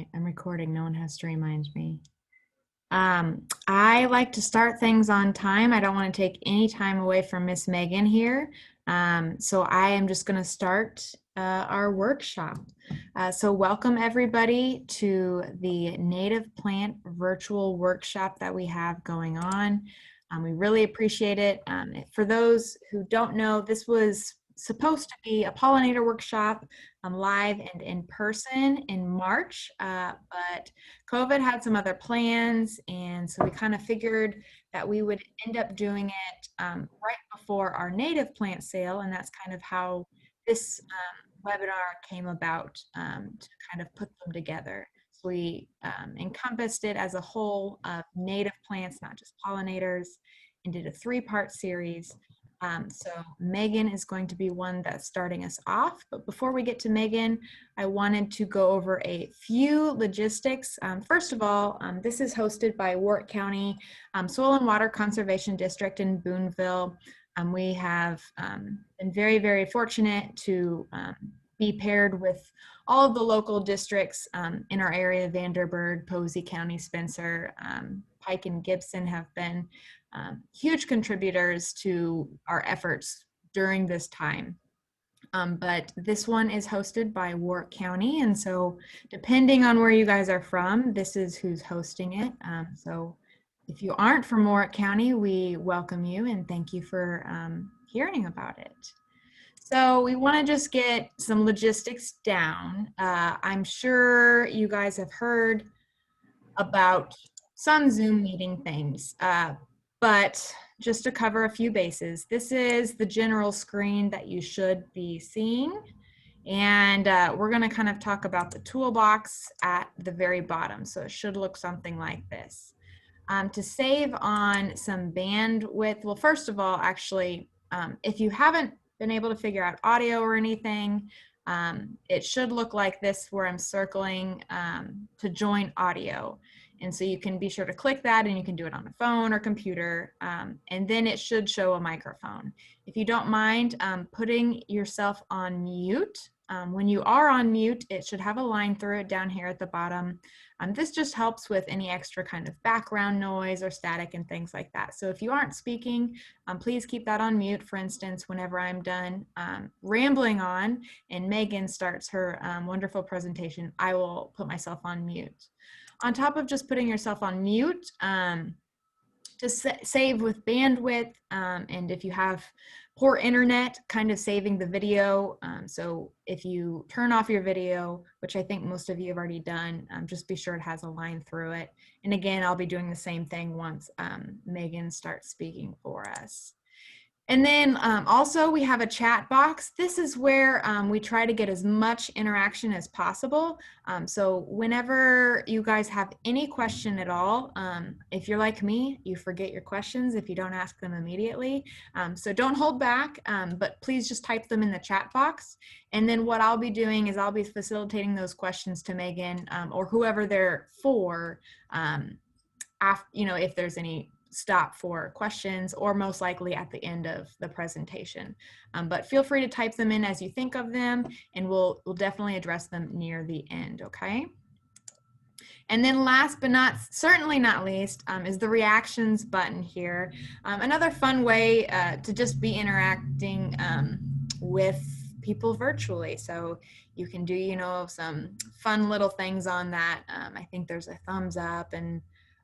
right, I'm recording. No one has to remind me. I like to start things on time. I don't want to take any time away from Miss Megan here. So I am just going to start our workshop. So welcome everybody to the Native Plant virtual workshop that we have going on. We really appreciate it. For those who don't know, this was supposed to be a pollinator workshop live and in person in March, but COVID had some other plans, and so we kind of figured that we would end up doing it right before our native plant sale, and that's kind of how this webinar came about, to kind of put them together. So we encompassed it as a whole of native plants, not just pollinators, and did a three-part series. So Megan is going to be one that's starting us off. But before we get to Megan, I wanted to go over a few logistics. First of all, this is hosted by Warwick County Soil and Water Conservation District in Boonville. We have been very, very fortunate to be paired with all of the local districts in our area. Vanderburgh, Posey County, Spencer, Pike and Gibson have been huge contributors to our efforts during this time. But this one is hosted by Warwick County, and so depending on where you guys are from, this is who's hosting it. So if you aren't from Warwick County, we welcome you and thank you for hearing about it. So we want to just get some logistics down. I'm sure you guys have heard about some Zoom meeting things, but just to cover a few bases, this is the general screen that you should be seeing. And we're going to kind of talk about the toolbox at the very bottom. So it should look something like this. To save on some bandwidth, well, first of all, actually, if you haven't been able to figure out audio or anything, it should look like this where I'm circling to join audio. And so you can be sure to click that, and you can do it on a phone or computer, and then it should show a microphone. If you don't mind putting yourself on mute, when you are on mute, it should have a line through it down here at the bottom. This just helps with any extra kind of background noise or static and things like that. So if you aren't speaking, please keep that on mute. For instance, whenever I'm done rambling on and Megan starts her wonderful presentation, I will put myself on mute. On top of just putting yourself on mute, to save with bandwidth, and if you have poor internet, kind of saving the video. So if you turn off your video, which I think most of you have already done, just be sure it has a line through it. And again, I'll be doing the same thing once Megan starts speaking for us. And then also we have a chat box. This is where we try to get as much interaction as possible. So whenever you guys have any question at all, if you're like me, you forget your questions if you don't ask them immediately. So don't hold back, but please just type them in the chat box. And then what I'll be doing is I'll be facilitating those questions to Megan or whoever they're for, after, if there's any stop for questions, or most likely at the end of the presentation. But feel free to type them in as you think of them, and we'll definitely address them near the end, okay? And then last but certainly not least is the reactions button here. Another fun way to just be interacting with people virtually. So you can do, some fun little things on that. I think there's a thumbs up and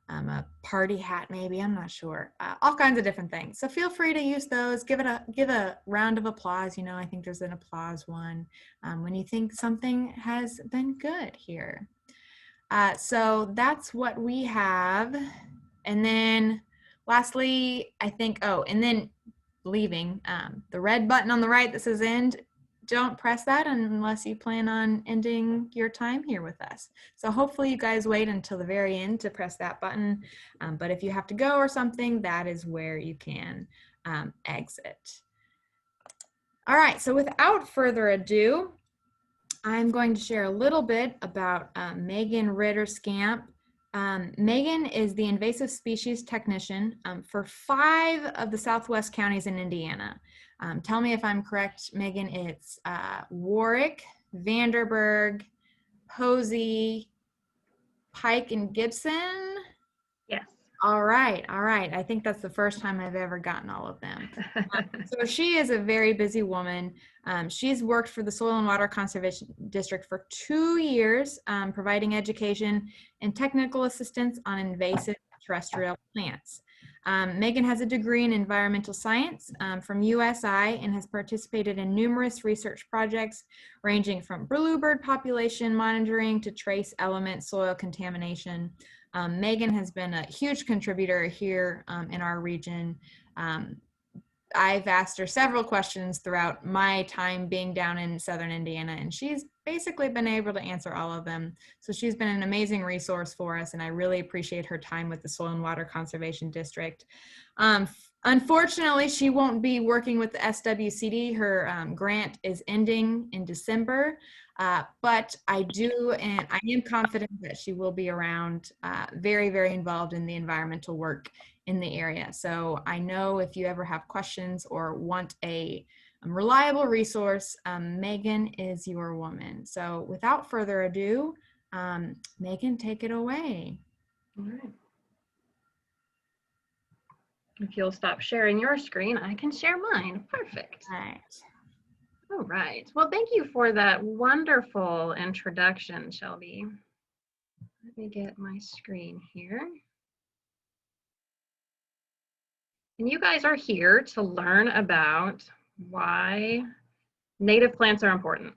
a party hat, maybe, I'm not sure, all kinds of different things. So feel free to use those. Give a round of applause. I think there's an applause one when you think something has been good here. So that's what we have. And then lastly, I think, and then leaving the red button on the right that says end. Don't press that unless you plan on ending your time here with us. So hopefully you guys wait until the very end to press that button. But if you have to go or something, that is where you can exit. All right, so without further ado, I'm going to share a little bit about Megan Ritter-Scamp. Megan is the invasive species technician for 5 of the Southwest counties in Indiana. Tell me if I'm correct, Megan. It's Warwick, Vanderburgh, Posey, Pike and Gibson. Yes. All right, all right. I think that's the first time I've ever gotten all of them. So she is a very busy woman. She's worked for the Soil and Water Conservation District for 2 years, providing education and technical assistance on invasive terrestrial plants. Megan has a degree in environmental science from USI and has participated in numerous research projects ranging from bluebird population monitoring to trace element soil contamination. Megan has been a huge contributor here in our region. I've asked her several questions throughout my time being down in Southern Indiana, and she's basically been able to answer all of them. So she's been an amazing resource for us, and I really appreciate her time with the Soil and Water Conservation District. Unfortunately, she won't be working with the SWCD. Her grant is ending in December, but I do, and I am confident that she will be around, very, very involved in the environmental work in the area. So I know if you ever have questions or want a reliable resource, Megan is your woman. So without further ado, Megan, take it away. All right. If you'll stop sharing your screen, I can share mine. Perfect. All right. All right. Well, thank you for that wonderful introduction, Shelby. Let me get my screen here. And you guys are here to learn about why native plants are important.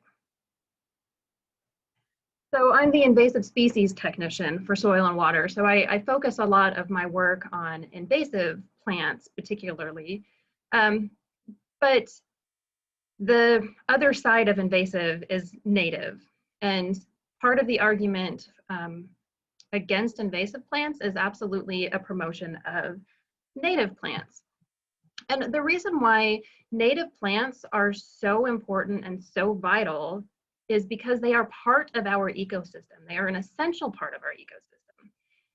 So I'm the invasive species technician for soil and water. So I focus a lot of my work on invasive plants particularly. But the other side of invasive is native. And part of the argument against invasive plants is absolutely a promotion of native plants. And the reason why native plants are so important and so vital is because they are part of our ecosystem. They are an essential part of our ecosystem.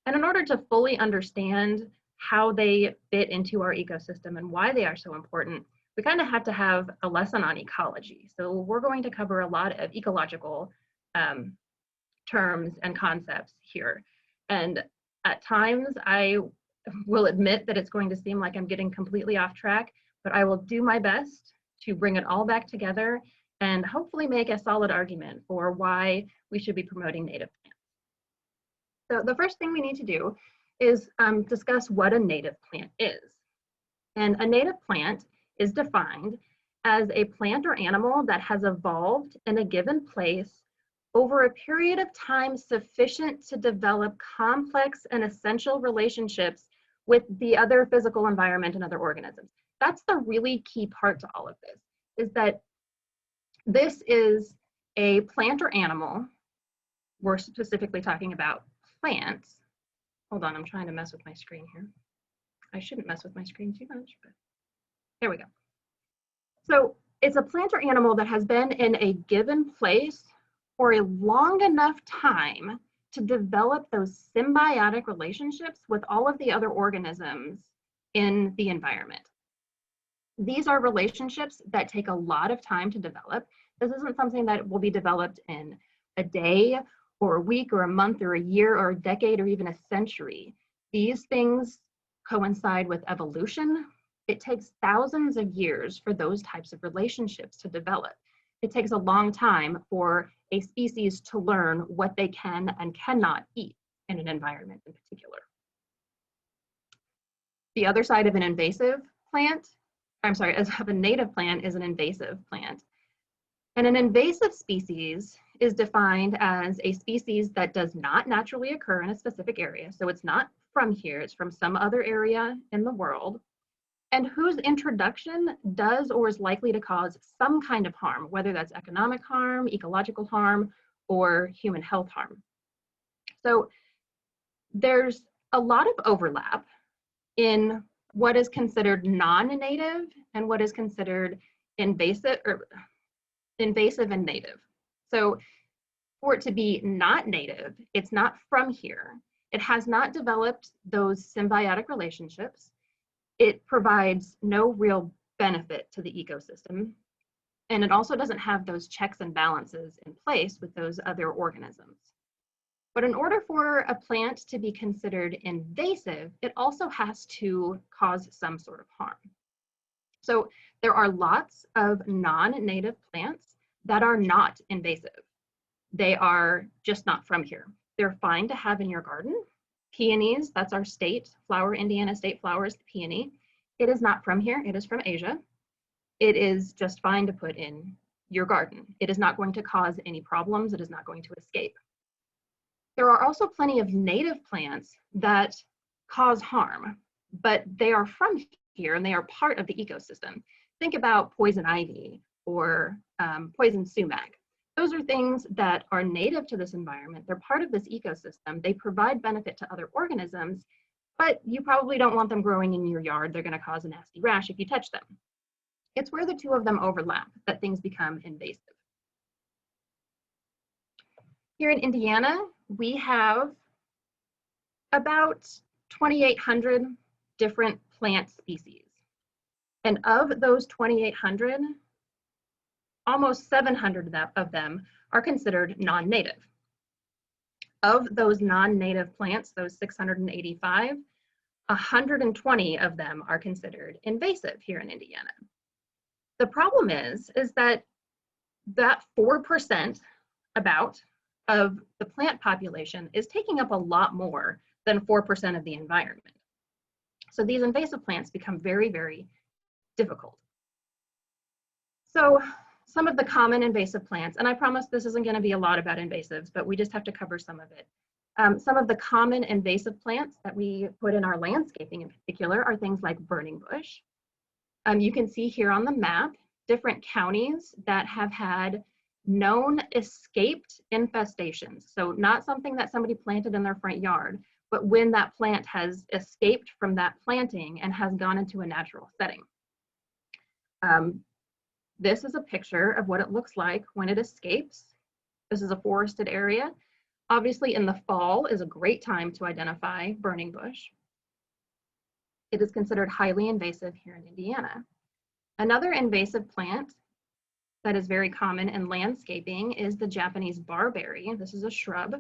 And in order to fully understand how they fit into our ecosystem and why they are so important, we kind of have to have a lesson on ecology. So we're going to cover a lot of ecological terms and concepts here. And at times I will admit that it's going to seem like I'm getting completely off track, but I will do my best to bring it all back together and hopefully make a solid argument for why we should be promoting native plants. So the first thing we need to do is discuss what a native plant is. And a native plant is defined as a plant or animal that has evolved in a given place over a period of time sufficient to develop complex and essential relationships with the other physical environment and other organisms. That's the really key part to all of this, is that this is a plant or animal. We're specifically talking about plants. Hold on, I'm trying to mess with my screen here. I shouldn't mess with my screen too much, but there we go. So it's a plant or animal that has been in a given place for a long enough time to develop those symbiotic relationships with all of the other organisms in the environment. These are relationships that take a lot of time to develop. This isn't something that will be developed in a day or a week or a month or a year or a decade or even a century. These things coincide with evolution. It takes thousands of years for those types of relationships to develop. It takes a long time for a species to learn what they can and cannot eat in an environment in particular. The other side of an invasive plant, of a native plant is an invasive plant. And an invasive species is defined as a species that does not naturally occur in a specific area. So it's not from here, it's from some other area in the world, and whose introduction does or is likely to cause some kind of harm, whether that's economic harm, ecological harm, or human health harm. So there's a lot of overlap in what is considered non-native and what is considered invasive and native. So for it to be not native, it's not from here. It has not developed those symbiotic relationships. It provides no real benefit to the ecosystem. And it also doesn't have those checks and balances in place with those other organisms. But in order for a plant to be considered invasive, it also has to cause some sort of harm. So there are lots of non-native plants that are not invasive. They are just not from here. They're fine to have in your garden. Peonies, that's our state flower, Indiana state flower is the peony. It is not from here, it is from Asia. It is just fine to put in your garden. It is not going to cause any problems. It is not going to escape. There are also plenty of native plants that cause harm, but they are from here and they are part of the ecosystem. Think about poison ivy or poison sumac. Those are things that are native to this environment. They're part of this ecosystem. They provide benefit to other organisms, but you probably don't want them growing in your yard. They're going to cause a nasty rash if you touch them. It's where the two of them overlap that things become invasive. Here in Indiana, we have about 2,800 different plant species. And of those 2,800, almost 700 of them are considered non-native. Of those non-native plants, those 685, 120 of them are considered invasive here in Indiana. The problem is that 4% about of the plant population is taking up a lot more than 4% of the environment. So these invasive plants become very, very difficult. So some of the common invasive plants, and I promise this isn't going to be a lot about invasives, but we just have to cover some of it. Some of the common invasive plants that we put in our landscaping in particular are things like burning bush. You can see here on the map different counties that have had known escaped infestations. So not something that somebody planted in their front yard, but when that plant has escaped from that planting and has gone into a natural setting. This is a picture of what it looks like when it escapes. This is a forested area. Obviously in the fall is a great time to identify burning bush. It is considered highly invasive here in Indiana. Another invasive plant that is very common in landscaping is the Japanese barberry. This is a shrub.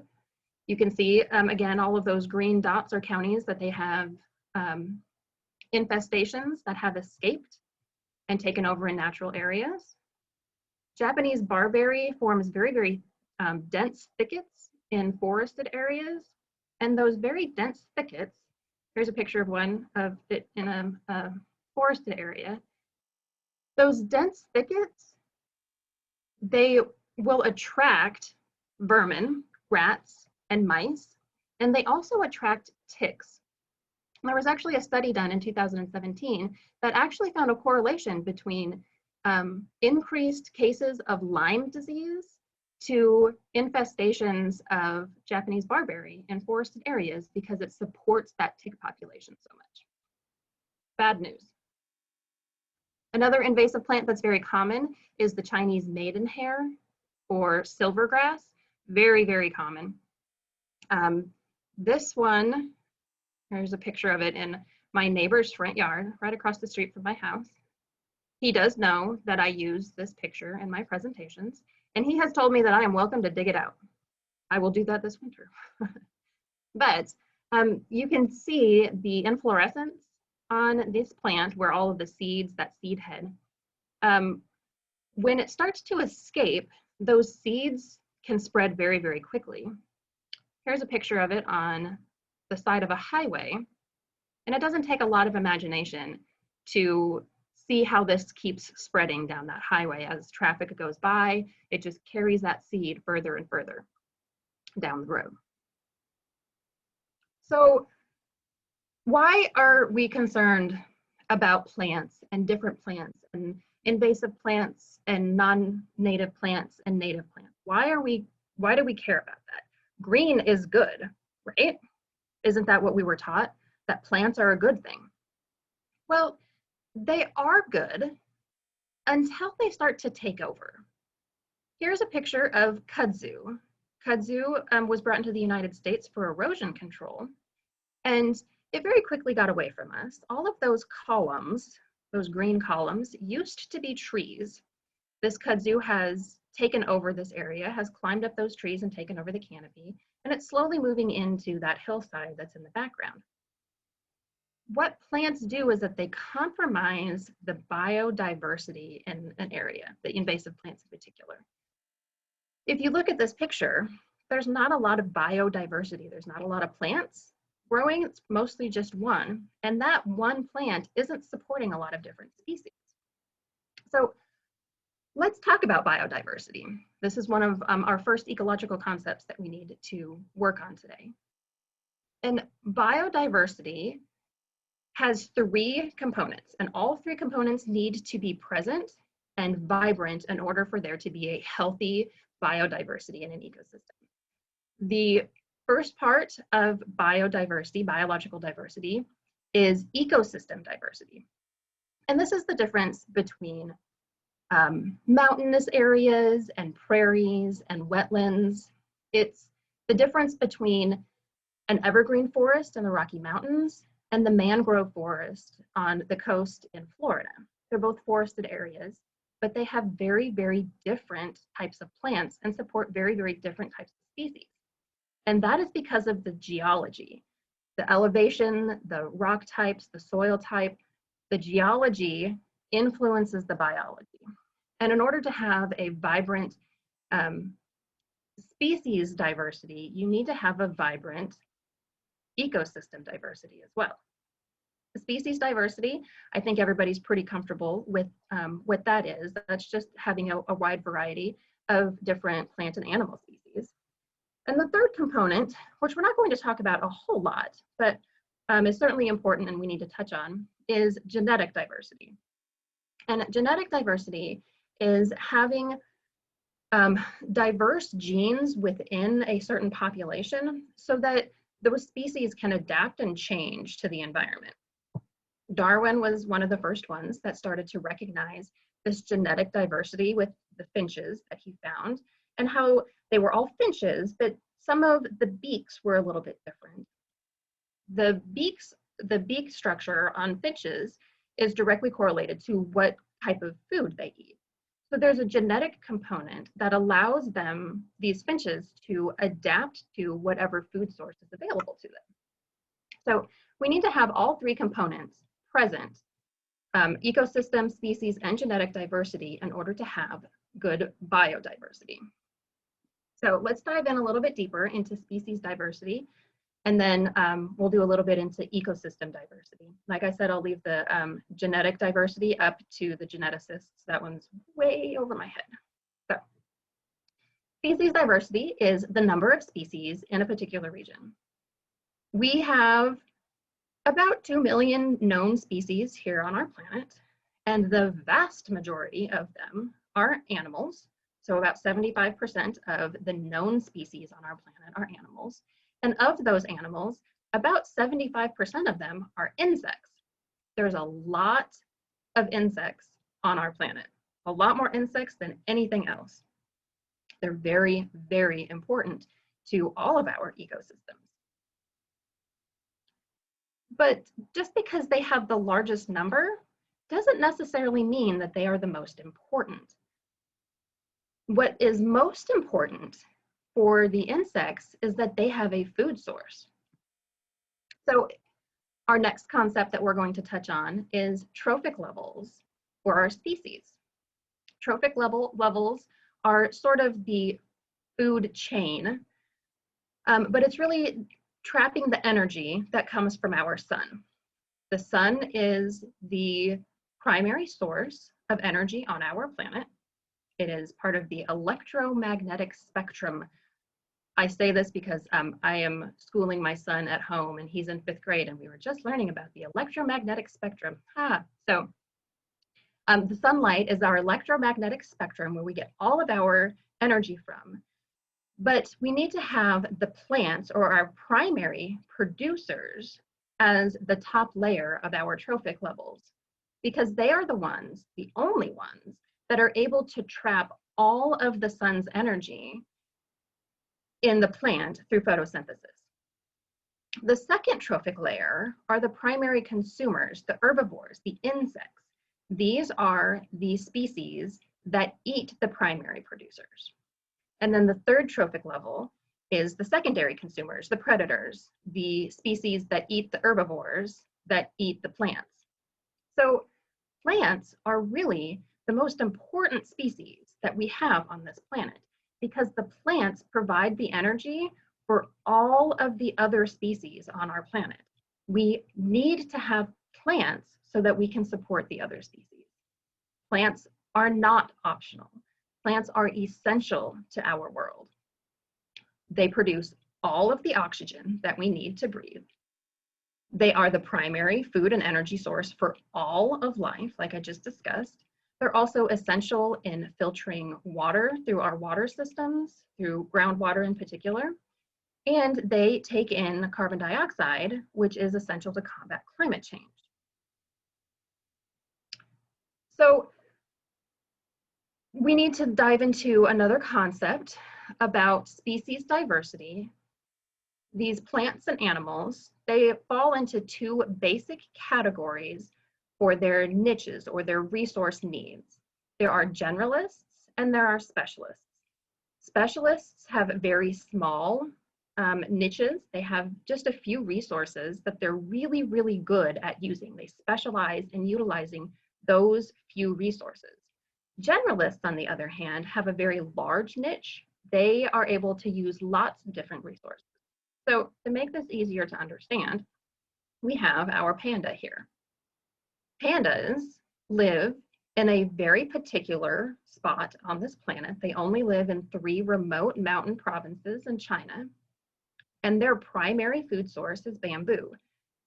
You can see, again, all of those green dots are counties that they have infestations that have escaped and taken over in natural areas. Japanese barberry forms very, very dense thickets in forested areas. And those very dense thickets, here's a picture of one of it in a forested area. Those dense thickets, they will attract vermin, rats, and mice, and they also attract ticks. There was actually a study done in 2017 that actually found a correlation between increased cases of Lyme disease to infestations of Japanese barberry in forested areas because it supports that tick population so much. Bad news. Another invasive plant that's very common is the Chinese maidenhair or silvergrass. Very, very common. This one, here's a picture of it in my neighbor's front yard, right across the street from my house. He does know that I use this picture in my presentations, and he has told me that I am welcome to dig it out. I will do that this winter. But you can see the inflorescence on this plant where all of the seeds, that seed head, when it starts to escape, those seeds can spread very, very quickly. Here's a picture of it on the side of a highway. And it doesn't take a lot of imagination to see how this keeps spreading down that highway. As traffic goes by, it just carries that seed further and further down the road. So why are we concerned about plants and different plants and invasive plants and non-native plants and native plants? Why do we care about that? Green is good, right? Isn't that what we were taught? That plants are a good thing. Well, they are good until they start to take over. Here's a picture of kudzu. Kudzu was brought into the United States for erosion control, and it very quickly got away from us. All of those columns, those green columns, used to be trees. This kudzu has taken over this area, has climbed up those trees and taken over the canopy, and it's slowly moving into that hillside that's in the background. What plants do is that they compromise the biodiversity in an area, the invasive plants in particular. If you look at this picture, there's not a lot of biodiversity. There's not a lot of plants growing. It's mostly just one. And that one plant isn't supporting a lot of different species. So let's talk about biodiversity. This is one of our first ecological concepts that we need to work on today. And biodiversity has three components, and all three components need to be present and vibrant in order for there to be a healthy biodiversity in an ecosystem. The first part of biodiversity, biological diversity, is ecosystem diversity. And this is the difference between mountainous areas and prairies and wetlands. It's the difference between an evergreen forest in the Rocky Mountains and the mangrove forest on the coast in Florida. They're both forested areas, but they have very, very different types of plants and support very, very different types of species. And that is because of the geology, the elevation, the rock types, the soil type. The geology influences the biology. And in order to have a vibrant species diversity, you need to have a vibrant ecosystem diversity as well. The species diversity, I think everybody's pretty comfortable with what that is. That's just having a wide variety of different plant and animal species. And the third component, which we're not going to talk about a whole lot, but is certainly important and we need to touch on, is genetic diversity. And genetic diversity is having diverse genes within a certain population so that those species can adapt and change to the environment. Darwin was one of the first ones that started to recognize this genetic diversity with the finches that he found, and how they were all finches, but some of the beaks were a little bit different. The beak structure on finches is directly correlated to what type of food they eat. So there's a genetic component that allows them, these finches, to adapt to whatever food source is available to them. So we need to have all three components present, ecosystem, species, and genetic diversity in order to have good biodiversity. So let's dive in a little bit deeper into species diversity, and then we'll do a little bit into ecosystem diversity. Like I said, I'll leave the genetic diversity up to the geneticists. That one's way over my head. So species diversity is the number of species in a particular region. We have about 2 million known species here on our planet, and the vast majority of them are animals. So about 75% of the known species on our planet are animals. And of those animals, about 75% of them are insects. There's a lot of insects on our planet, a lot more insects than anything else. They're very, very important to all of our ecosystems. But just because they have the largest number doesn't necessarily mean that they are the most important. What is most important for the insects is that they have a food source. So our next concept that we're going to touch on is trophic levels for our species. Trophic levels are sort of the food chain, but it's really trapping the energy that comes from our sun. The sun is the primary source of energy on our planet. It is part of the electromagnetic spectrum. I say this because I am schooling my son at home and he's in 5th grade and we were just learning about the electromagnetic spectrum. So the sunlight is our electromagnetic spectrum where we get all of our energy from. But we need to have the plants or our primary producers as the top layer of our trophic levels, because they are the ones, the only ones, that are able to trap all of the sun's energy in the plant through photosynthesis. The second trophic layer are the primary consumers, the herbivores, the insects. These are the species that eat the primary producers. And then the third trophic level is the secondary consumers, the predators, the species that eat the herbivores that eat the plants. So plants are really the most important species that we have on this planet because the plants provide the energy for all of the other species on our planet. We need to have plants so that we can support the other species. Plants are not optional. Plants are essential to our world. They produce all of the oxygen that we need to breathe. They are the primary food and energy source for all of life, like I just discussed. They're also essential in filtering water through our water systems, through groundwater in particular. And they take in carbon dioxide, which is essential to combat climate change. So we need to dive into another concept about species diversity. These plants and animals, they fall into two basic categories for their niches or their resource needs. There are generalists and there are specialists. Specialists have very small niches. They have just a few resources that they're really, really good at using. They specialize in utilizing those few resources. Generalists, on the other hand, have a very large niche. They are able to use lots of different resources. So to make this easier to understand, we have our panda here. Pandas live in a very particular spot on this planet. They only live in 3 remote mountain provinces in China, and their primary food source is bamboo.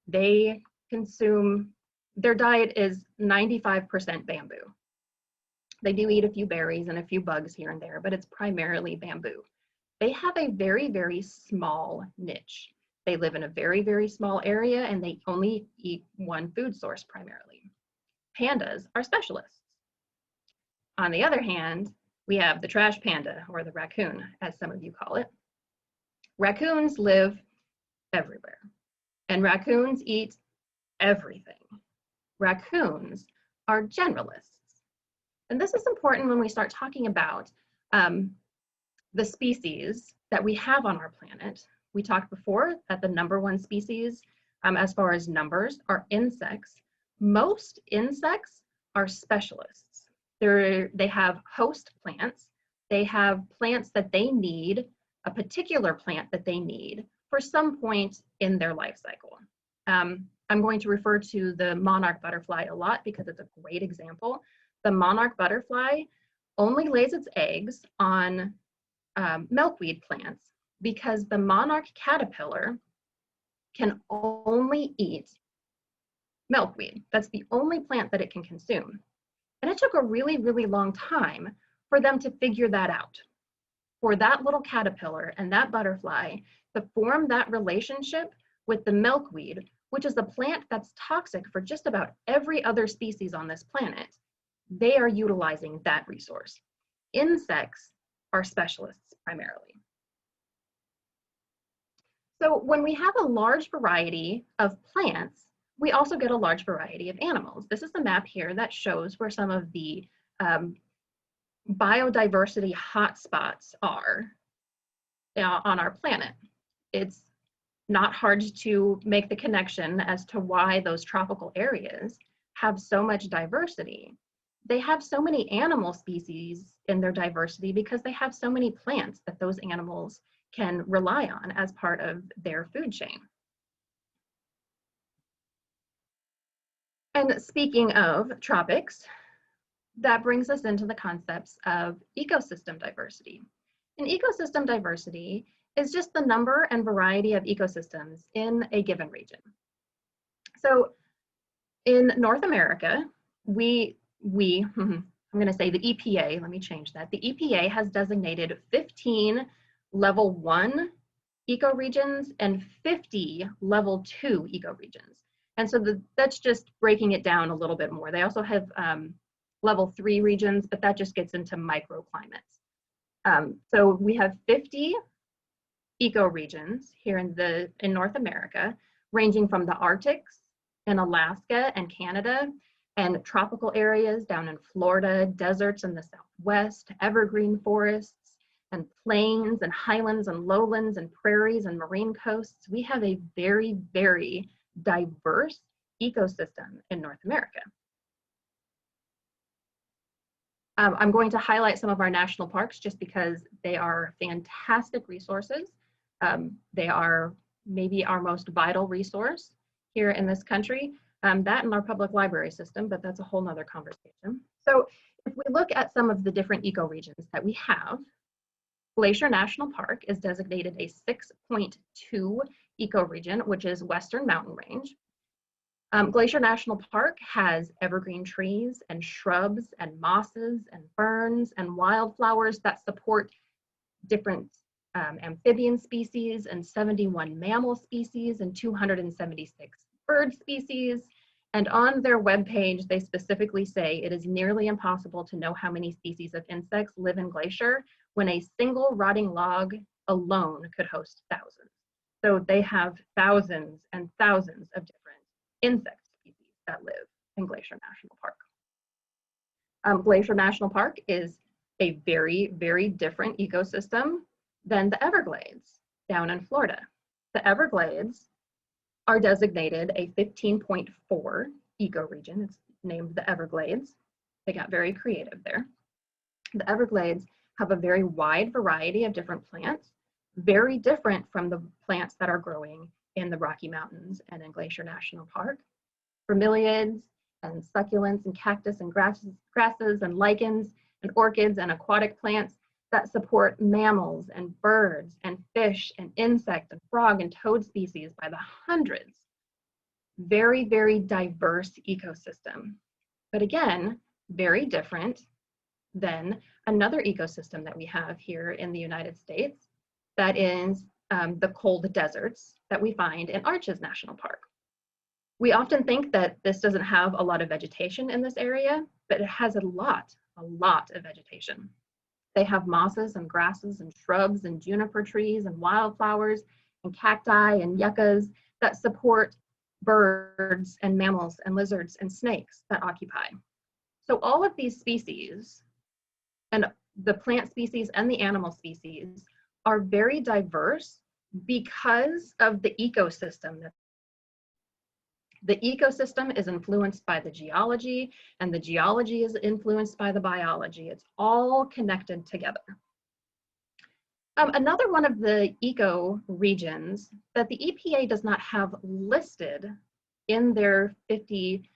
They consume, their diet is 95% bamboo. They do eat a few berries and a few bugs here and there, but it's primarily bamboo. They have a very, very small niche. They live in a very, very small area and they only eat one food source primarily. Pandas are specialists. On the other hand, we have the trash panda, or the raccoon, as some of you call it. Raccoons live everywhere, and raccoons eat everything. Raccoons are generalists. And this is important when we start talking about the species that we have on our planet. We talked before that the #1 species, as far as numbers, are insects. Most insects are specialists. They have host plants. They have plants that they need, a particular plant that they need for some point in their life cycle. I'm going to refer to the monarch butterfly a lot because it's a great example. The monarch butterfly only lays its eggs on milkweed plants because the monarch caterpillar can only eat milkweed. That's the only plant that it can consume. And it took a really, really long time for them to figure that out. For that little caterpillar and that butterfly to form that relationship with the milkweed, which is a plant that's toxic for just about every other species on this planet, they are utilizing that resource. Insects are specialists primarily. So when we have a large variety of plants, we also get a large variety of animals. This is a map here that shows where some of the biodiversity hotspots are on our planet. It's not hard to make the connection as to why those tropical areas have so much diversity. They have so many animal species in their diversity because they have so many plants that those animals can rely on as part of their food chain. And speaking of tropics, that brings us into the concepts of ecosystem diversity. And ecosystem diversity is just the number and variety of ecosystems in a given region. So in North America, I'm going to say the EPA, let me change that. The EPA has designated 15 level 1 ecoregions and 50 level 2 ecoregions. And so that's just breaking it down a little bit more. They also have level 3 regions, but that just gets into microclimates. So we have 50 ecoregions here in North America, ranging from the Arctics in Alaska and Canada, and tropical areas down in Florida, deserts in the west, evergreen forests, and plains and highlands and lowlands and prairies and marine coasts. We have a very, very diverse ecosystem in North America. I'm going to highlight some of our national parks just because they are fantastic resources. They are maybe our most vital resource here in this country, that and our public library system, but that's a whole nother conversation. So if we look at some of the different ecoregions that we have, Glacier National Park is designated a 6.2 ecoregion, which is Western Mountain Range. Glacier National Park has evergreen trees and shrubs and mosses and ferns and wildflowers that support different amphibian species and 71 mammal species and 276 bird species. And on their webpage, they specifically say it is nearly impossible to know how many species of insects live in Glacier when a single rotting log alone could host thousands. So they have thousands and thousands of different insect species that live in Glacier National Park. Glacier National Park is a very, very different ecosystem than the Everglades down in Florida. The Everglades are designated a 15.4 ecoregion. It's named the Everglades. They got very creative there. The Everglades have a very wide variety of different plants, very different from the plants that are growing in the Rocky Mountains and in Glacier National Park. Bromeliads and succulents and cactus and grasses and lichens and orchids and aquatic plants that support mammals and birds and fish and insect and frog and toad species by the hundreds. Very, very diverse ecosystem. But again, very different than another ecosystem that we have here in the United States, that is the cold deserts that we find in Arches National Park. We often think that this doesn't have a lot of vegetation in this area, but it has a lot of vegetation. They have mosses and grasses and shrubs and juniper trees and wildflowers and cacti and yuccas that support birds and mammals and lizards and snakes that occupy. So all of these species, and the plant species and the animal species, are very diverse because of the ecosystem. The ecosystem is influenced by the geology, and the geology is influenced by the biology. It's all connected together. Another one of the ecoregions that the EPA does not have listed in their 50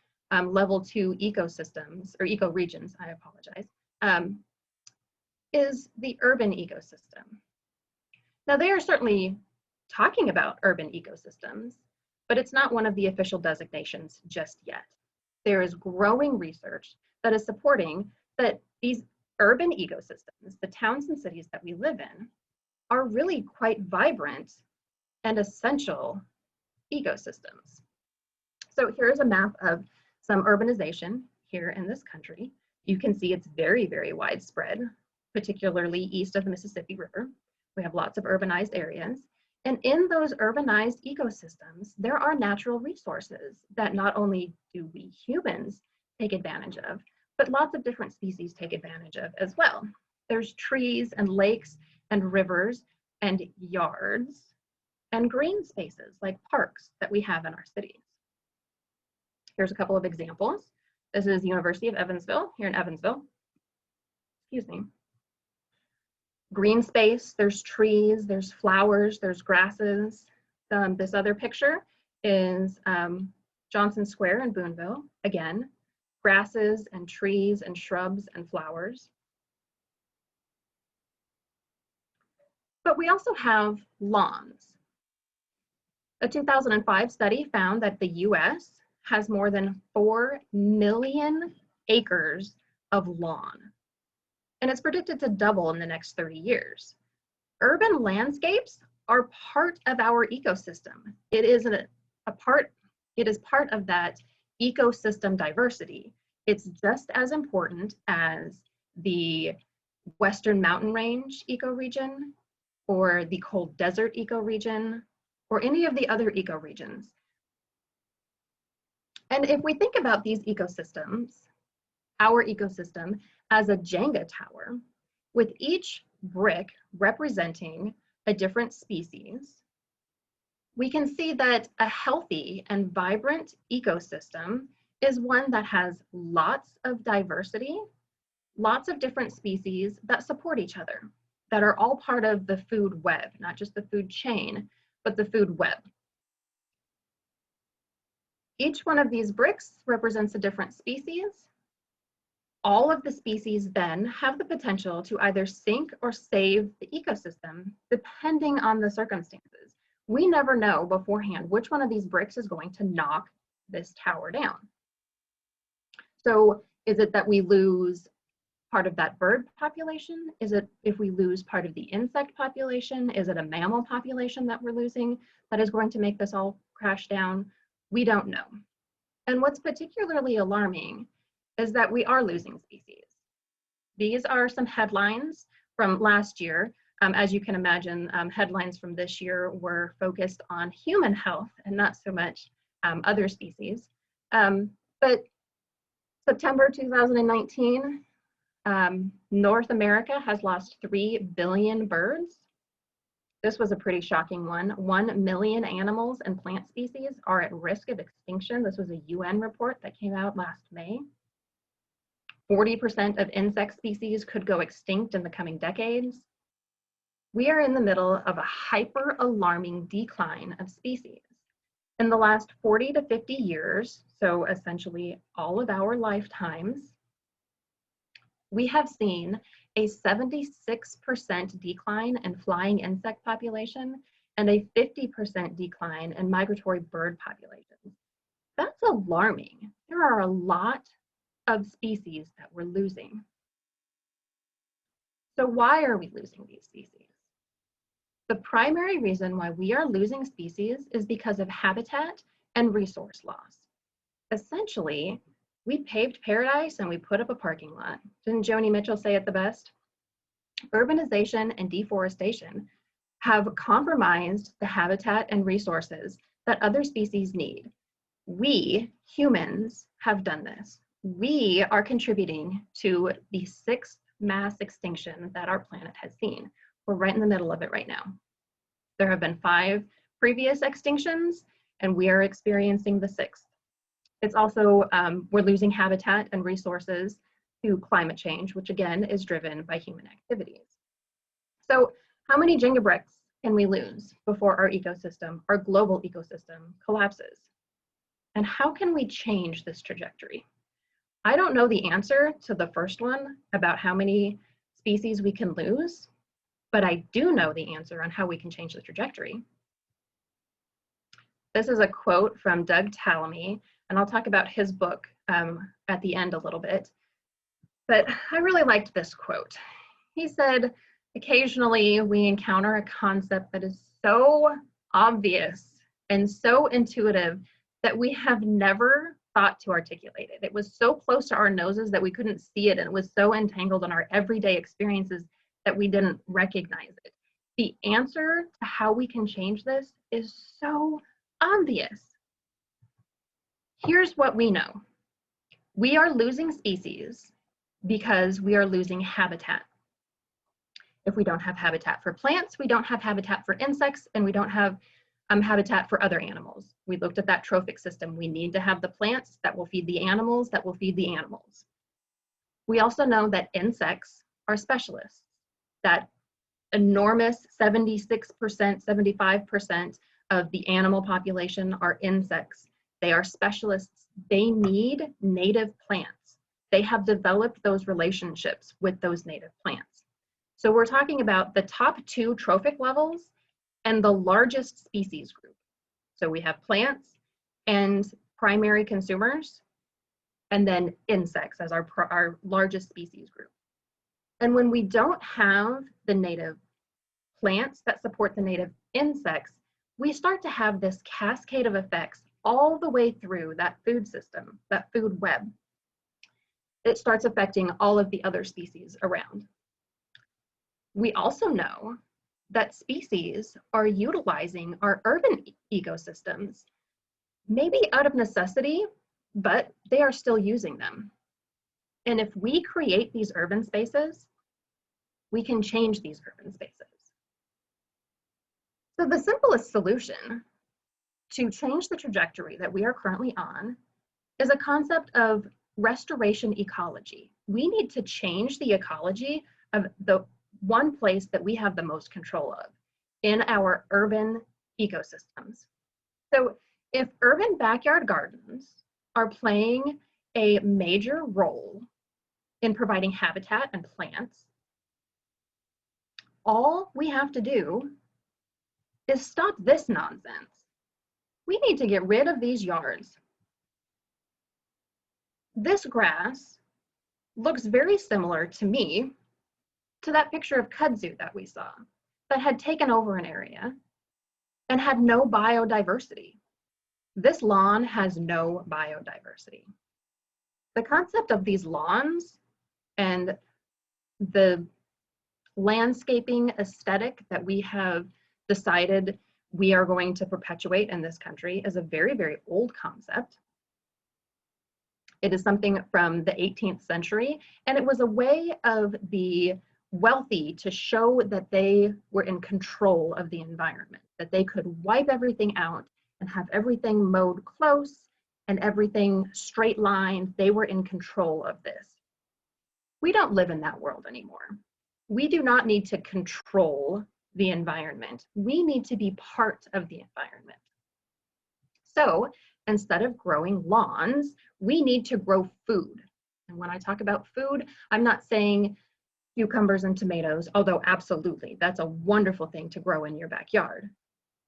level 2 ecosystems, or ecoregions, I apologize, is the urban ecosystem. Now, they are certainly talking about urban ecosystems, but it's not one of the official designations just yet. There is growing research that is supporting that these urban ecosystems, the towns and cities that we live in, are really quite vibrant and essential ecosystems. So here's a map of some urbanization here in this country. You can see it's very, very widespread, particularly east of the Mississippi River. We have lots of urbanized areas. And in those urbanized ecosystems, there are natural resources that not only do we humans take advantage of, but lots of different species take advantage of as well. There's trees and lakes and rivers and yards and green spaces like parks that we have in our cities. Here's a couple of examples. This is University of Evansville, here in Evansville. Excuse me. Green space, there's trees, there's flowers, there's grasses. This other picture is Johnson Square in Boonville. Again, grasses and trees and shrubs and flowers. But we also have lawns. A 2005 study found that the US has more than 4 million acres of lawn, and it's predicted to double in the next 30 years. Urban landscapes are part of our ecosystem. It is part of that ecosystem diversity. It's just as important as the Western Mountain Range ecoregion or the cold desert ecoregion or any of the other ecoregions. And if we think about these ecosystems our ecosystem as a Jenga tower, with each brick representing a different species, we can see that a healthy and vibrant ecosystem is one that has lots of diversity, lots of different species that support each other, that are all part of the food web, not just the food chain, but the food web. Each one of these bricks represents a different species. All of the species then have the potential to either sink or save the ecosystem, depending on the circumstances. We never know beforehand which one of these bricks is going to knock this tower down. So is it that we lose part of that bird population? Is it if we lose part of the insect population? Is it a mammal population that we're losing that is going to make this all crash down? We don't know. And what's particularly alarming is that we are losing species. These are some headlines from last year. As you can imagine, headlines from this year were focused on human health and not so much other species. But September 2019, North America has lost 3 billion birds. This was a pretty shocking one. 1 million animals and plant species are at risk of extinction. This was a UN report that came out last May. 40% of insect species could go extinct in the coming decades. We are in the middle of a hyper-alarming decline of species. In the last 40 to 50 years, so essentially all of our lifetimes, we have seen a 76% decline in flying insect population and a 50% decline in migratory bird populations. That's alarming. There are a lot of species that we're losing. So why are we losing these species? The primary reason why we are losing species is because of habitat and resource loss. Essentially, we paved paradise and we put up a parking lot. Didn't Joni Mitchell say it the best? Urbanization and deforestation have compromised the habitat and resources that other species need. We, humans, have done this. We are contributing to the 6th mass extinction that our planet has seen. We're right in the middle of it right now. There have been 5 previous extinctions, and we are experiencing the 6th. It's also, we're losing habitat and resources to climate change, which again is driven by human activities. So how many Jenga bricks can we lose before our ecosystem, our global ecosystem, collapses? And how can we change this trajectory? I don't know the answer to the first one about how many species we can lose, but I do know the answer on how we can change the trajectory. This is a quote from Doug Tallamy, and I'll talk about his book at the end a little bit. But I really liked this quote. He said, occasionally we encounter a concept that is so obvious and so intuitive that we have never thought to articulate it. It was so close to our noses that we couldn't see it, and it was so entangled in our everyday experiences that we didn't recognize it. The answer to how we can change this is so obvious. Here's what we know. We are losing species because we are losing habitat. If we don't have habitat for plants, we don't have habitat for insects, and we don't have habitat for other animals. We looked at that trophic system. We need to have the plants that will feed the animals that will feed the animals. We also know that insects are specialists, that enormous 76%, 75% of the animal population are insects. They are specialists. They need native plants. They have developed those relationships with those native plants. So we're talking about the top 2 trophic levels and the largest species group. So we have plants and primary consumers, and then insects as our largest species group. And when we don't have the native plants that support the native insects, we start to have this cascade of effects all the way through that food system, that food web. It starts affecting all of the other species around. We also know that species are utilizing our urban ecosystems, maybe out of necessity, but they are still using them. And if we create these urban spaces, we can change these urban spaces. So the simplest solution to change the trajectory that we are currently on is a concept of restoration ecology. We need to change the ecology of the one place that we have the most control of in our urban ecosystems. So if urban backyard gardens are playing a major role in providing habitat and plants, all we have to do is stop this nonsense. We need to get rid of these yards. This grass looks very similar to me to that picture of kudzu that we saw that had taken over an area and had no biodiversity. This lawn has no biodiversity. The concept of these lawns and the landscaping aesthetic that we have decided we are going to perpetuate in this country is a very, very old concept. It is something from the 18th century, and it was a way of the wealthy to show that they were in control of the environment, that they could wipe everything out and have everything mowed close and everything straight lined. They were in control of this. We don't live in that world anymore. We do not need to control the environment. We need to be part of the environment. So instead of growing lawns, we need to grow food. And when I talk about food, I'm not saying cucumbers and tomatoes, although absolutely, that's a wonderful thing to grow in your backyard.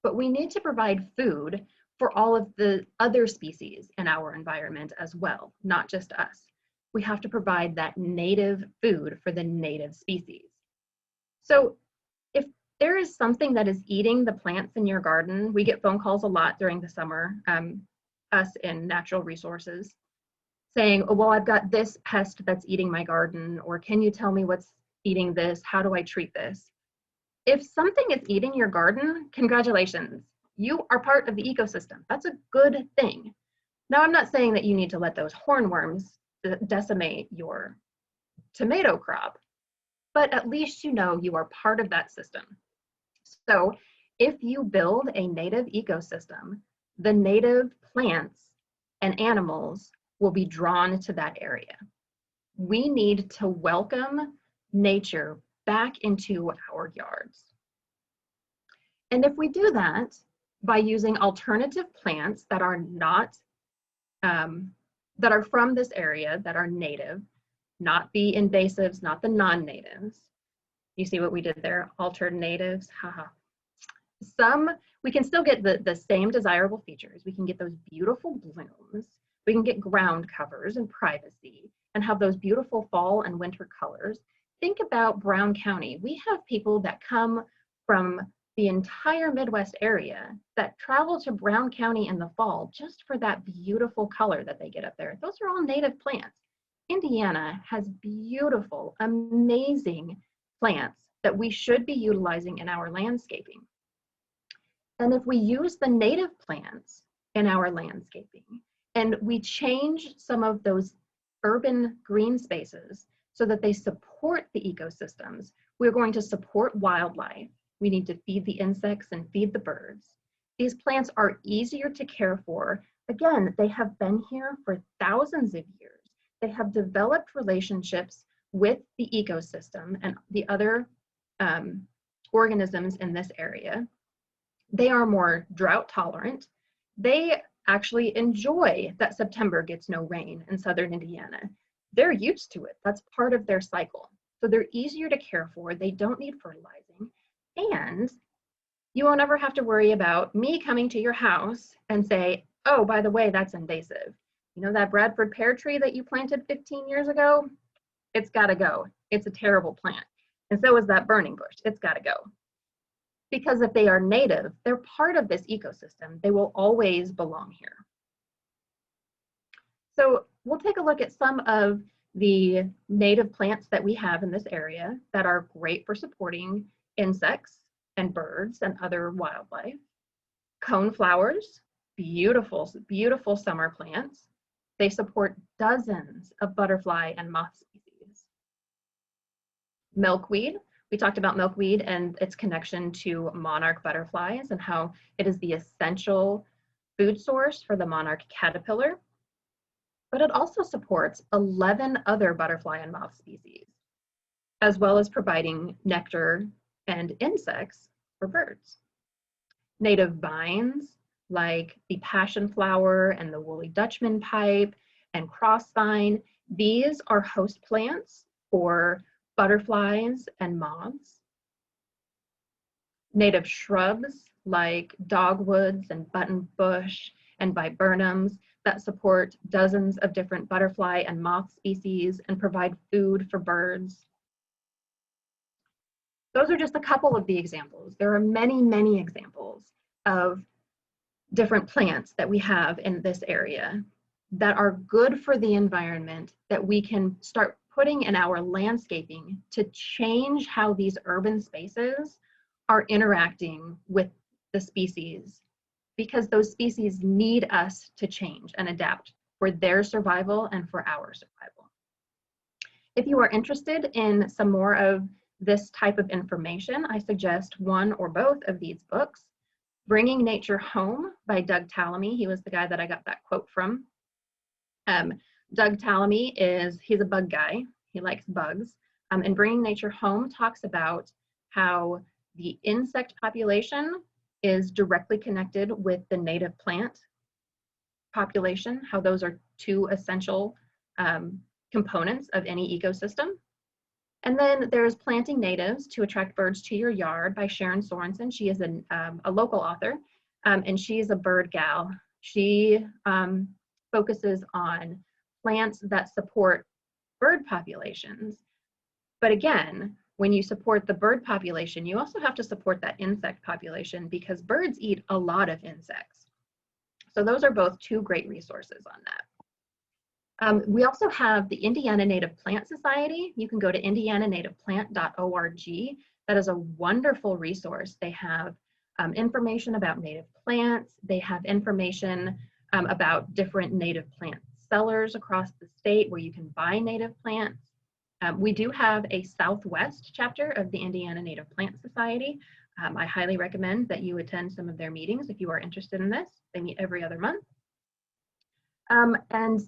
But we need to provide food for all of the other species in our environment as well, not just us. We have to provide that native food for the native species. So if there is something that is eating the plants in your garden, we get phone calls a lot during the summer, us in natural resources, saying, oh, well, I've got this pest that's eating my garden, or can you tell me what's eating this? How do I treat this? If something is eating your garden, congratulations. You are part of the ecosystem. That's a good thing. Now, I'm not saying that you need to let those hornworms decimate your tomato crop, but at least you know you are part of that system. So if you build a native ecosystem, the native plants and animals will be drawn to that area. We need to welcome nature back into our yards. And if we do that by using alternative plants that are not, that are from this area, that are native, not the invasives, not the non-natives. You see what we did there? Altered natives, haha. We can still get the same desirable features. We can get those beautiful blooms. We can get ground covers and privacy and have those beautiful fall and winter colors. Think about Brown County. We have people that come from the entire Midwest area that travel to Brown County in the fall just for that beautiful color that they get up there. Those are all native plants. Indiana has beautiful, amazing plants that we should be utilizing in our landscaping. And if we use the native plants in our landscaping and we change some of those urban green spaces so that they support the ecosystems, we're going to support wildlife. We need to feed the insects and feed the birds. These plants are easier to care for. Again, they have been here for thousands of years. They have developed relationships with the ecosystem and the other organisms in this area. They are more drought tolerant. They actually enjoy that September gets no rain in southern Indiana. They're used to it. That's part of their cycle. So they're easier to care for. They don't need fertilizing. And you won't ever have to worry about me coming to your house and say, oh, by the way, that's invasive. You know that Bradford pear tree that you planted 15 years ago? It's gotta go. It's a terrible plant. And so is that burning bush. It's gotta go. Because if they are native, they're part of this ecosystem. They will always belong here. So we'll take a look at some of the native plants that we have in this area that are great for supporting insects and birds and other wildlife. Coneflowers, beautiful, beautiful summer plants. They support dozens of butterfly and moth species. Milkweed, we talked about milkweed and its connection to monarch butterflies and how it is the essential food source for the monarch caterpillar, but it also supports 11 other butterfly and moth species, as well as providing nectar and insects for birds. Native vines like the passion flower and the woolly Dutchman pipe and crossvine, these are host plants for butterflies and moths. Native shrubs like dogwoods and buttonbush and viburnums that support dozens of different butterfly and moth species and provide food for birds. Those are just a couple of the examples. There are many, many examples of different plants that we have in this area that are good for the environment that we can start putting in our landscaping to change how these urban spaces are interacting with the species, because those species need us to change and adapt for their survival and for our survival. If you are interested in some more of this type of information, I suggest one or both of these books. Bringing Nature Home by Doug Tallamy. He was the guy that I got that quote from. Doug Tallamy he's a bug guy. He likes bugs. And Bringing Nature Home talks about how the insect population is directly connected with the native plant population, how those are two essential components of any ecosystem. And then there's Planting Natives to Attract Birds to Your Yard by Sharon Sorensen. She is a local author, and she is a bird gal. She focuses on plants that support bird populations. But again, when you support the bird population, you also have to support that insect population because birds eat a lot of insects. So those are both two great resources on that. We also have the Indiana Native Plant Society. You can go to indiananativeplant.org. That is a wonderful resource. They have information about native plants. They have information about different native plant sellers across the state where you can buy native plants. We do have a Southwest chapter of the Indiana Native Plant Society. I highly recommend that you attend some of their meetings if you are interested in this. They meet every other month. And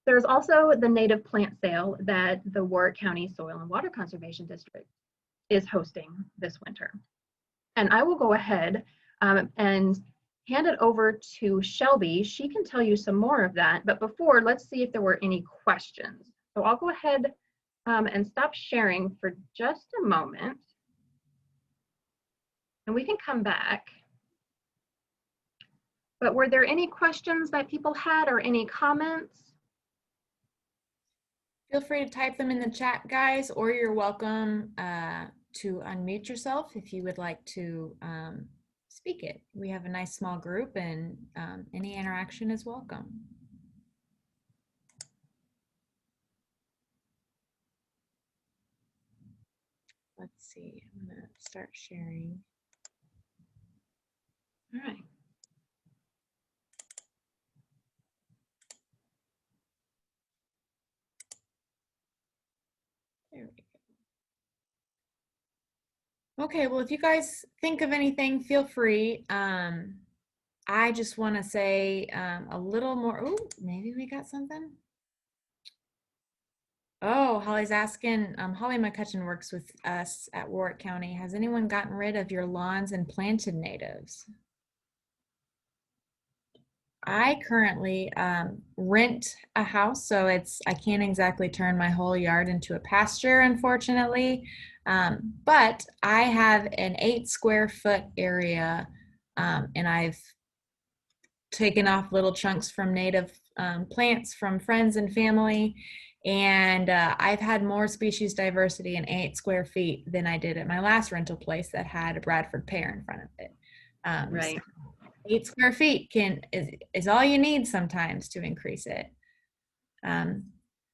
there's also the native plant sale that the Warwick County Soil and Water Conservation District is hosting this winter. And I will go ahead and hand it over to Shelby. She can tell you some more of that, but before, let's see if there were any questions. So I'll go ahead and stop sharing for just a moment, and we can come back. But were there any questions that people had or any comments? Feel free to type them in the chat, guys, or you're welcome to unmute yourself if you would like to speak it. We have a nice small group and any interaction is welcome. Let's see, I'm gonna start sharing. All right. There we go. Okay, well, if you guys think of anything, feel free. I just want to say a little more. Oh, maybe we got something. Oh, Holly's asking, Holly McCutcheon works with us at Warwick County. Has anyone gotten rid of your lawns and planted natives? I currently rent a house, so I can't exactly turn my whole yard into a pasture, unfortunately. But I have an 8 square foot area, and I've taken off little chunks from native plants from friends and family. And I've had more species diversity in 8 square feet than I did at my last rental place that had a Bradford pear in front of it. Right. So 8 square feet is all you need sometimes to increase it.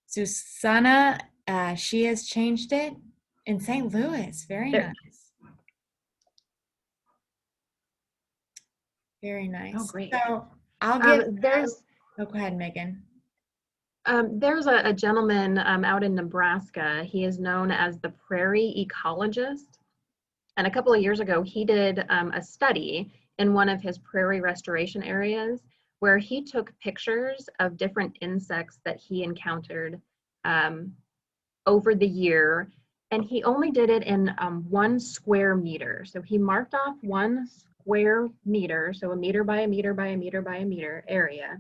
Susanna, she has changed it in St. Louis. Very nice. Very nice. Oh, great. So I'll give there's oh, go ahead, Megan. There's a gentleman out in Nebraska. He is known as the prairie ecologist. And a couple of years ago, he did a study in one of his prairie restoration areas where he took pictures of different insects that he encountered um, over the year. And he only did it in 1 square meter. So he marked off 1 square meter, so a meter by a meter by a meter by a meter area.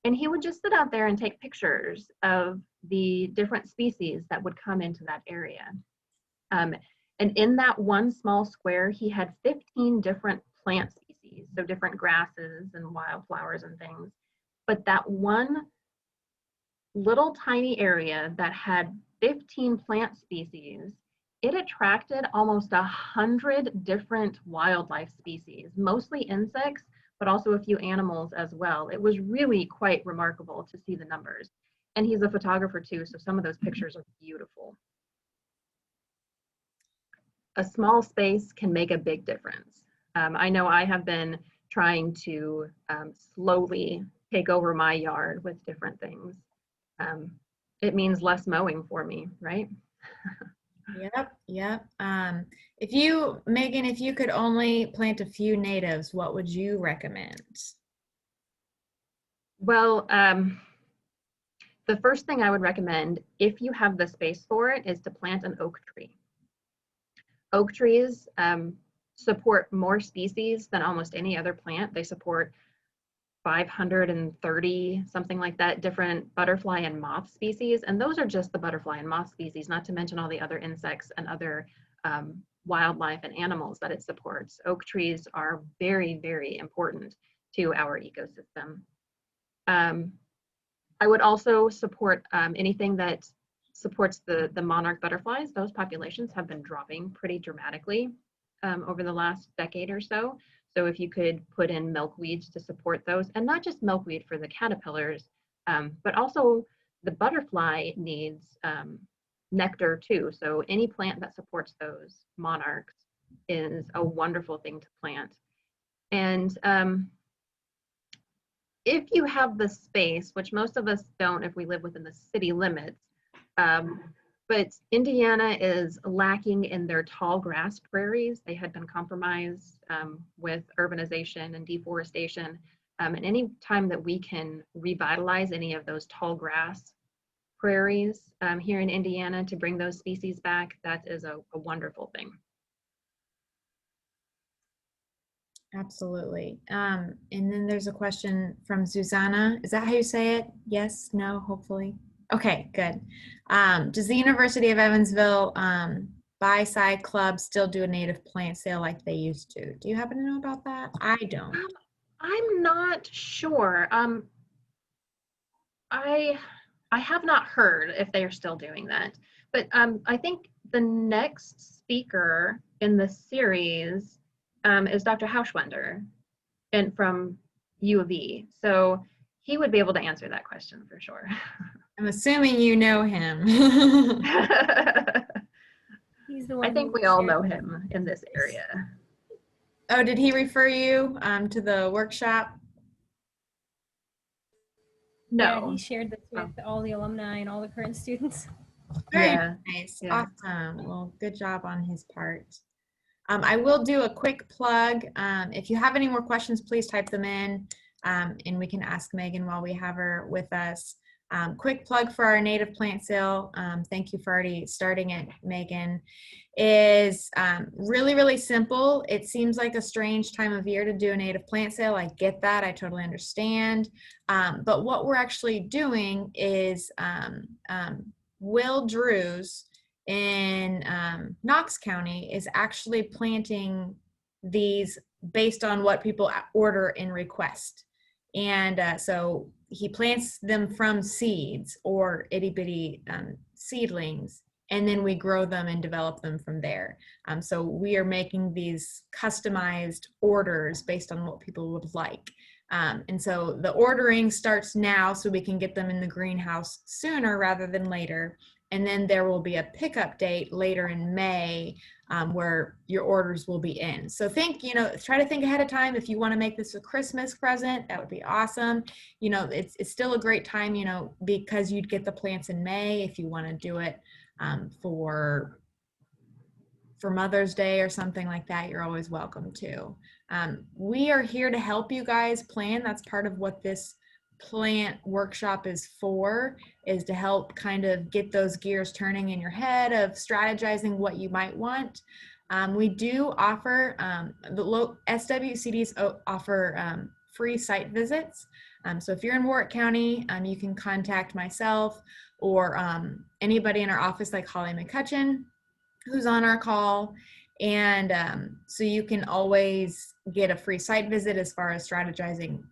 And he would just sit out there and take pictures of the different species that would come into that area. Um, and in that one small square, he had 15 different plant species, so different grasses and wildflowers and things. But that one little tiny area that had 15 plant species, it attracted almost 100 different wildlife species, mostly insects, but also a few animals as well. It was really quite remarkable to see the numbers. And he's a photographer too, so some of those pictures are beautiful. A small space can make a big difference. I know I have been trying to slowly take over my yard with different things. It means less mowing for me, right? Yep, yep. If you, Megan, if you could only plant a few natives, what would you recommend? Well, the first thing I would recommend, if you have the space for it, is to plant an oak tree. Oak trees support more species than almost any other plant. They support 530, something like that, different butterfly and moth species. And those are just the butterfly and moth species, not to mention all the other insects and other wildlife and animals that it supports. Oak trees are very, very important to our ecosystem. I would also support anything that supports the monarch butterflies. Those populations have been dropping pretty dramatically over the last decade or so. So if you could put in milkweeds to support those, and not just milkweed for the caterpillars, but also the butterfly needs nectar too. So any plant that supports those monarchs is a wonderful thing to plant. And if you have the space, which most of us don't if we live within the city limits, but Indiana is lacking in their tall grass prairies. They had been compromised with urbanization and deforestation. And any time that we can revitalize any of those tall grass prairies here in Indiana to bring those species back, that is a wonderful thing. Absolutely. And then there's a question from Susanna. Is that how you say it? Yes, no, hopefully. Okay, good. Does the University of Evansville Buy-Side Club still do a native plant sale like they used to? Do you happen to know about that? I don't. I'm not sure. I have not heard if they are still doing that, but I think the next speaker in the series is Dr. Hauschwender and from U of E. So he would be able to answer that question for sure. I'm assuming you know him. He's the one I think we all know him in this area. Oh, did he refer you to the workshop? No. Yeah, he shared this with all the alumni and all the current students. Very Yeah. nice. Yeah. Awesome. Well, good job on his part. I will do a quick plug. If you have any more questions, please type them in and we can ask Megan while we have her with us. Quick plug for our native plant sale. Thank you for already starting it, Megan. Is really, really simple. It seems like a strange time of year to do a native plant sale. I get that. I totally understand. But what we're actually doing is Will Drews in Knox County is actually planting these based on what people order and request. And so he plants them from seeds or itty bitty seedlings, and then we grow them and develop them from there. So we are making these customized orders based on what people would like. And so the ordering starts now so we can get them in the greenhouse sooner rather than later. And then there will be a pickup date later in May where your orders will be in. So try to think ahead of time. If you want to make this a Christmas present, that would be awesome. It's still a great time, because you'd get the plants in May. If you want to do it for Mother's Day or something like that, you're always welcome to. We are here to help you guys plan. That's part of what this plant workshop is for, is to help kind of get those gears turning in your head of strategizing what you might want. We do offer, SWCDs offer free site visits. So if you're in Warwick County, you can contact myself or anybody in our office like Holly McCutcheon, who's on our call. And so you can always get a free site visit as far as strategizing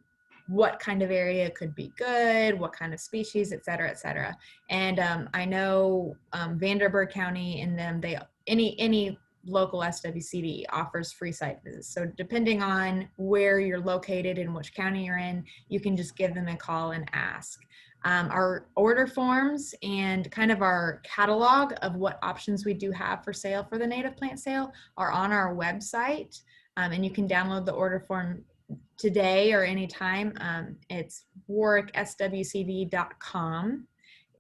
what kind of area could be good, what kind of species, et cetera, et cetera. And I know Vanderburgh County and them, any local SWCD offers free site visits. So depending on where you're located and which county you're in, you can just give them a call and ask. Our order forms and kind of our catalog of what options we do have for sale for the native plant sale are on our website. And you can download the order form today or anytime. It's warwickswcd.com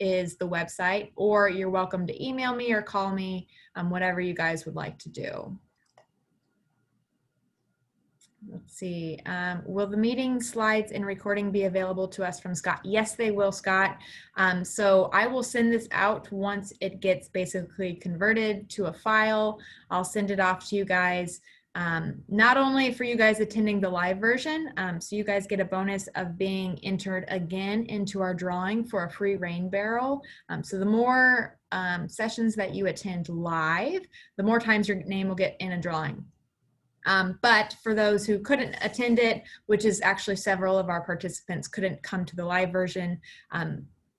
is the website, or you're welcome to email me or call me, whatever you guys would like to do. Let's see. Will the meeting slides and recording be available to us from Scott? Yes, they will, Scott. So I will send this out once it gets basically converted to a file. I'll send it off to you guys, not only for you guys attending the live version, so you guys get a bonus of being entered again into our drawing for a free rain barrel. So the more sessions that you attend live, the more times your name will get in a drawing. But for those who couldn't attend it, which is actually several of our participants couldn't come to the live version,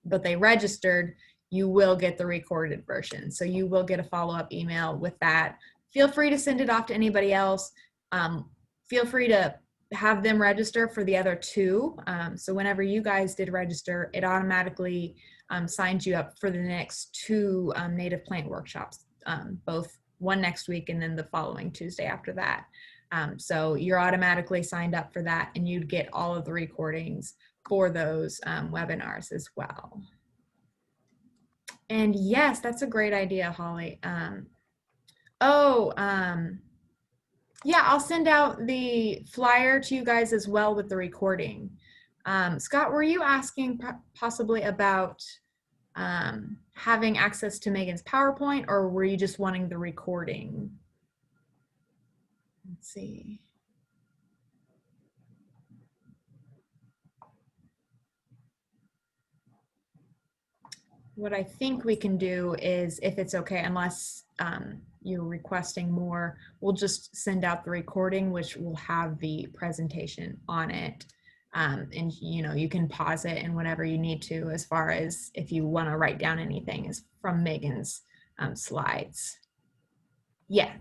but they registered, you will get the recorded version. So you will get a follow-up email with that. Feel free to send it off to anybody else. Feel free to have them register for the other two. So whenever you guys did register, it automatically signed you up for the next two native plant workshops, both one next week and then the following Tuesday after that. So you're automatically signed up for that, and you'd get all of the recordings for those webinars as well. And yes, that's a great idea, Holly. Yeah, I'll send out the flyer to you guys as well with the recording. Scott, were you asking possibly about having access to Megan's PowerPoint, or were you just wanting the recording? Let's see. What I think we can do is, if it's okay, unless you're requesting more, we'll just send out the recording, which will have the presentation on it. And you can pause it and whatever you need to, as far as if you want to write down anything is from Megan's slides. Yeah.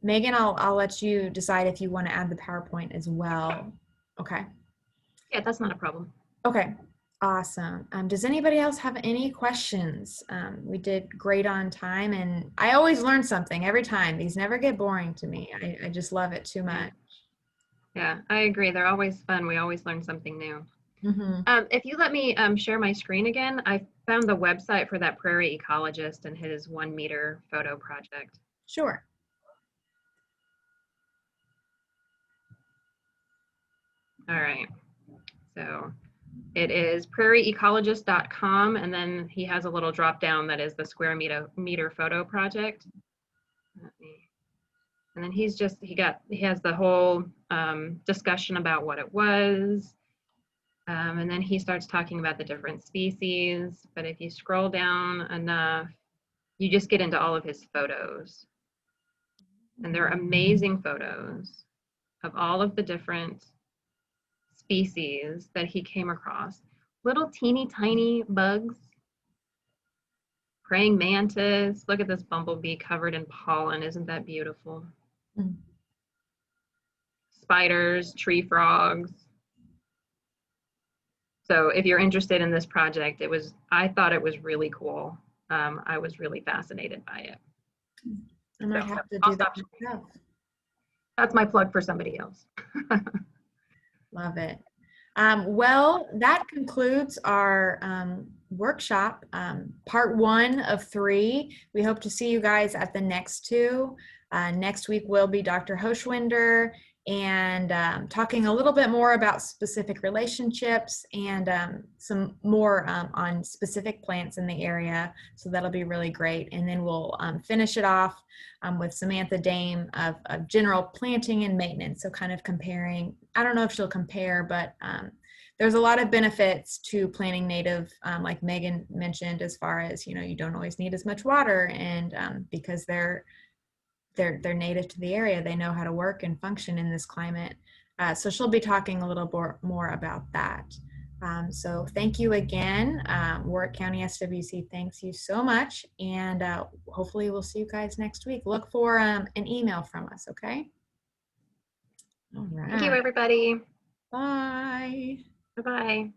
Megan, I'll let you decide if you want to add the PowerPoint as well. Okay. Yeah, that's not a problem. Okay. Awesome. Does anybody else have any questions? We did great on time, and I always learn something every time. These never get boring to me. I just love it too much. Yeah, I agree. They're always fun. We always learn something new. Mm-hmm. If you let me share my screen again, I found the website for that prairie ecologist and his 1 meter photo project. Sure. All right. So it is prairieecologist.com, and then he has a little drop down that is the square meter photo project. And then he has the whole discussion about what it was. And then he starts talking about the different species. But if you scroll down enough, you just get into all of his photos. And they're amazing photos of all of the different species that he came across. Little teeny tiny bugs, praying mantis. Look at this bumblebee covered in pollen. Isn't that beautiful? Mm. Spiders, tree frogs. So if you're interested in this project, I thought it was really cool. I was really fascinated by it. I might So have to I'll do that stop. myself. That's my plug for somebody else. Love it. Well, that concludes our workshop, part 1 of 3. We hope to see you guys at the next 2. Next week will be Dr. Hoschwinder and talking a little bit more about specific relationships and some more on specific plants in the area. So that'll be really great. And then we'll finish it off with Samantha Dame of general planting and maintenance. So kind of comparing, I don't know if she'll compare, but there's a lot of benefits to planting native, like Megan mentioned, as far as, you don't always need as much water, and because they're native to the area, they know how to work and function in this climate. So she'll be talking a little more about that. So thank you again. Warwick County SWC thanks you so much, and hopefully we'll see you guys next week. Look for an email from us, okay? All right. Thank you, everybody. Bye. Bye-bye.